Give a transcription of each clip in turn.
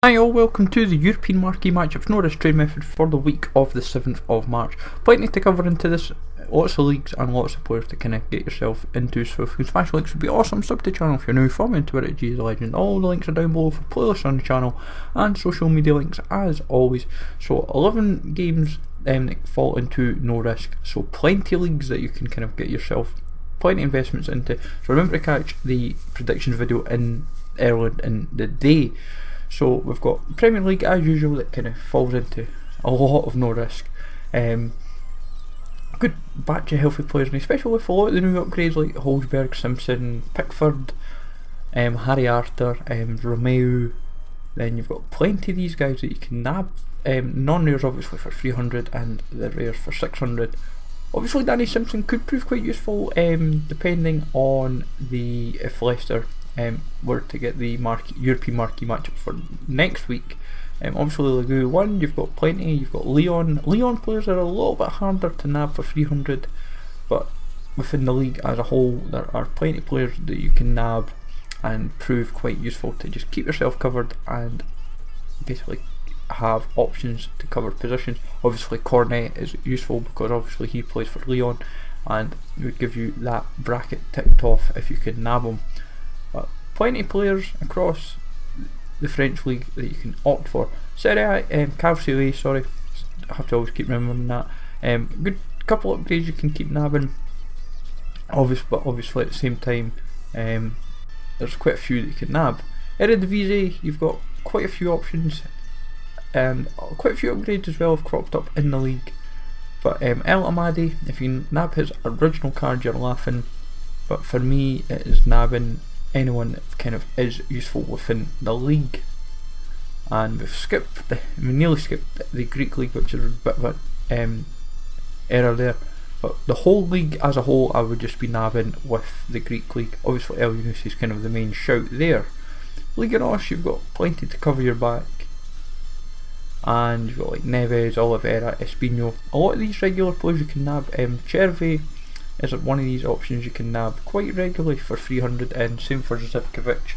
Hi all, welcome to the European Marquee Matchups Norris trade method for the week of the 7th of March. Plenty to cover into this, lots of leagues and lots of players to kind of get yourself into, so if you can smash links would be awesome. Sub to the channel if you're new, follow me on Twitter at Legend. All the links are down below for playlists on the channel and social media links as always. So 11 games that fall into no risk, so plenty of leagues that you can kind of get yourself plenty of investments into. So remember to catch the predictions video early in the day. So we've got Premier League as usual that kind of falls into a lot of no risk. Good batch of healthy players, and especially with a lot of the new upgrades like Holsberg, Simpson, Pickford, Harry Arthur, Romeo. Then you've got plenty of these guys that you can nab. Non-rares obviously for 300 and the rares for 600. Obviously Danny Simpson could prove quite useful depending on if Leicester were to get the European Marquee Matchup for next week. Obviously Ligue 1, you've got plenty. You've got Leon players are a little bit harder to nab for 300, but within the league as a whole there are plenty of players that you can nab and prove quite useful to just keep yourself covered and basically have options to cover positions. Obviously Cornet is useful because obviously he plays for Leon and it would give you that bracket ticked off if you could nab him. But plenty of players across the French league that you can opt for. Serie A, Cavalier, sorry, I have to always keep remembering that. Good couple of upgrades you can keep nabbing. But obviously at the same time, there's quite a few that you can nab. Eredivisie, you've got quite a few options and quite a few upgrades as well have cropped up in the league. But El Amadi, if you nab his original card, you're laughing. But for me, it is nabbing anyone that kind of is useful within the league. And we nearly skipped the Greek league, which is a bit of an error there. But the whole league as a whole, I would just be nabbing with the Greek league. Obviously El Yunus is kind of the main shout there. Liga NOS, you've got plenty to cover your back. And you've got like Neves, Oliveira, Espino. A lot of these regular players you can nab. Chervy is one of these options you can nab quite regularly for 300, and same for Zivkovic.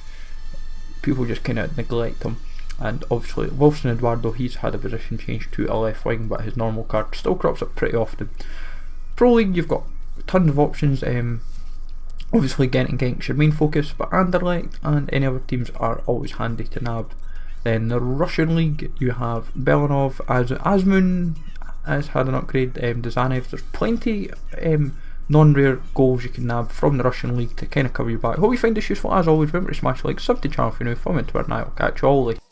People just kind of neglect him. And obviously Wilson Eduardo, he's had a position change to a left wing, but his normal card still crops up pretty often. Pro League, you've got tons of options. Obviously Ghent and Genk's your main focus, but Anderlecht and any other teams are always handy to nab. Then the Russian League, you have Belanov, Azmoun has had an upgrade, Dzanev. There's plenty non-rare goals you can nab from the Russian League to kind of cover your back. Hope you find this useful. As always, remember to smash like, sub to the channel if you're new, follow me on Twitter, and I'll catch you all later.